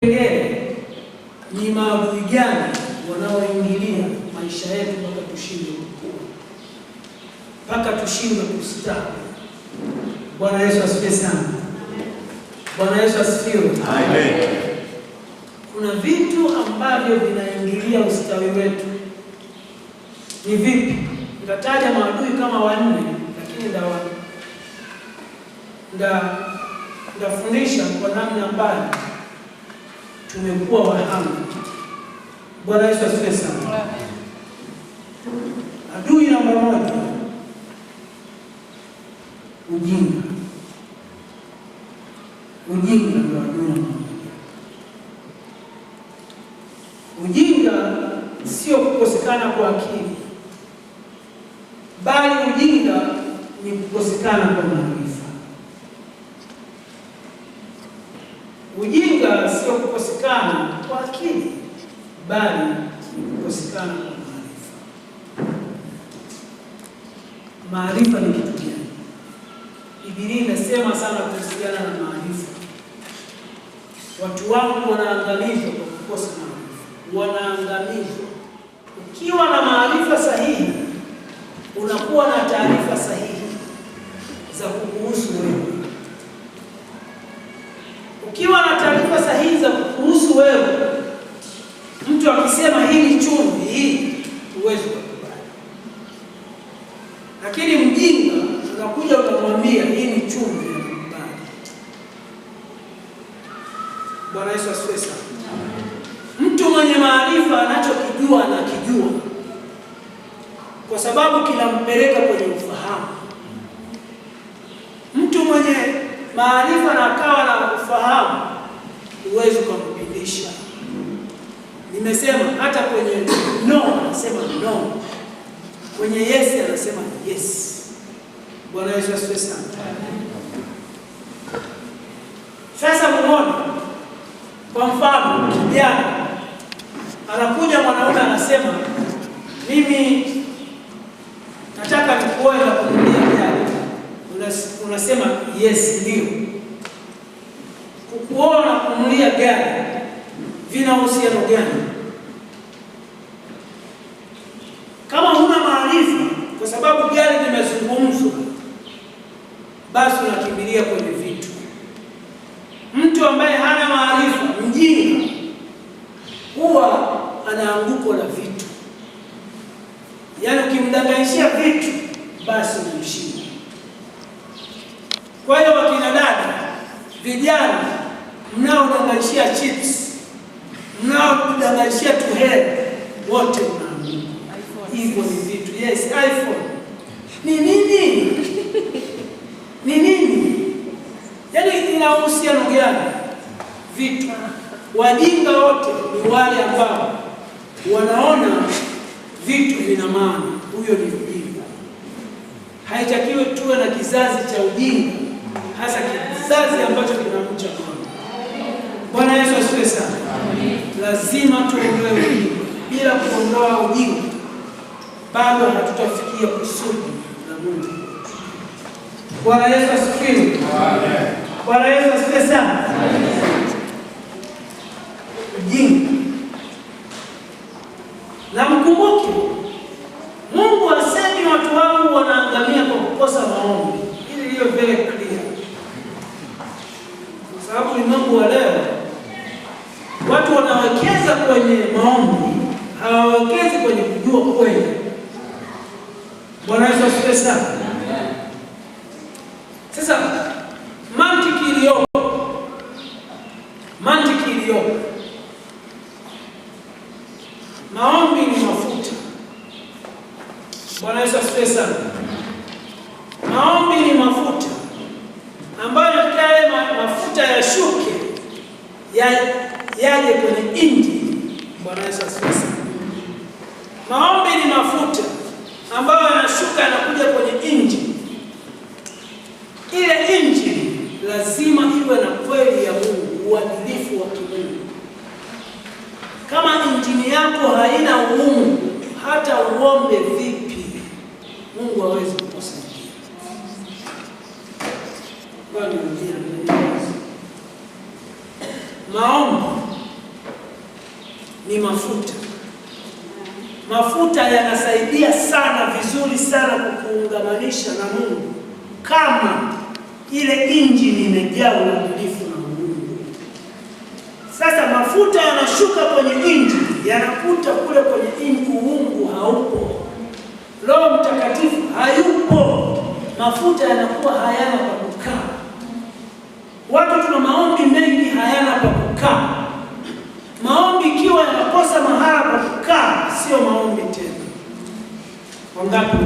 Ni maadui gani wanaoingilia maisha yetu mpaka tushindwe kukua, mpaka tushindwe kustawi? Bwana Yesu asifiwe sana. Bwana Yesu asifiwe. Amen. Kuna vitu ambavyo vinaingilia ustawi wetu. Ni vipi? Nitataja maadui kama wanne, lakini ndafundisha kwa namna ambayo tumekuwa wahanga. Bwana Yesu asifiwe sana. Adui namba moja, ujinga. Ujinga ndio adui namba moja. Ujinga sio kukosekana kwa akili, bali ujinga ni kukosekana kwa maarifa. Ujinga sio kukosekana kwa akili, bali ni kukosekana kwa maarifa. Maarifa ni kitu gani? Biblia inasema sana kuhusiana na maarifa. Watu wangu wanaangamizwa kwa kukosa maarifa. Wanaangamizwa. Ukiwa na maarifa sahihi, unakuwa na taarifa sahihi za kukuhusu wewe. Ukiwa na taarifa sahihi za kukuhusu wewe, mtu akisema hii ni chumvi, hii huwezi kukubali. Lakini mjinga unakuja ukamwambia hii ni chumvi, anakubali. Bwana Yesu asifiwe sana. Mtu mwenye maarifa anachokijua anakijua, kwa sababu kinampeleka kwenye ufahamu. Mtu mwenye maarifa na akawa na ufahamu, huwezi kumpindisha. Nimesema hata kwenye no anasema no, kwenye yes anasema yes. Bwana Yesu asifiwe sana. Sasa muone, kwa mfano kijana anakuja, mwanaume anasema mimi nataka nikuoe na kununulia gari. Unasema yes, ndio. Kukuoa na kununulia gari vina uhusiano gani? Kama huna maarifa, kwa sababu gari limezungumzwa, basi unakimbilia kwenye vitu. Mtu ambaye hana maarifa, mjinga, huwa anaanguko na vitu. Yaani ukimdanganyishia vitu, basi unamshinda. Kwa hiyo wakina dada, vijana mnaodanganyishia chips, mnaodanganyishia tuheri, wote mnaanguka. Hivyo ni vitu. Yes, iPhone. Ni nini? Ni nini? Yaani ina uhusiano gani? Vitu. Wajinga wote ni wale ambao wanaona vitu vina maana. Huyo ni ujinga. Haitakiwi tuwe na kizazi cha ujinga, hasa kizazi ambacho kinamcha Mungu. Bwana Yesu asifiwe sana. Lazima tuondoe ujinga. Bila kuondoa ujinga, bado hatutafikia kusudi la Mungu. Bwana Yesu asifiwe. Bwana Yesu asifiwe sana. Ujinga. Na mkumbuke, Mungu asemi watu wangu wanaangamia kwa kukosa maombi. Hili liyo very clear. Kwa sababu ulimwengu wa leo, watu wanawekeza kwenye maombi, hawawekezi kwenye kujua kweli. Bwana Yesu asifiwe sana. Sasa mantiki iliyopo, maombi ni mafuta. Bwana Yesu asifiwe sana. Maombi ni mafuta ambayo yale mafuta yashuke, yaje kwenye injili. Bwana Yesu asifiwe sana. Maombi ni mafuta ambayo yanashuka, yanakuja kwenye injili. Ile injili lazima iwe na kweli ya Mungu, uadilifu wa kimungu. Kama injili yako haina uungu, hata uombe vipi, Mungu hawezi kukusaidia. Maombi ni mafuta. Mafuta yanasaidia sana, vizuri sana kukuungamanisha na Mungu, kama ile injini imejaa uadilifu na Mungu. Sasa mafuta yanashuka kwenye injini, yanakuta kule kwenye injini, uungu haupo, Roho Mtakatifu hayupo, mafuta yanakuwa hayana pa kukaa. Watu tuna maombi mengi hayana pa kukaa. Maombi ikiwa yanakosa mahala pa kukaa, sio maombi tena. Wangapi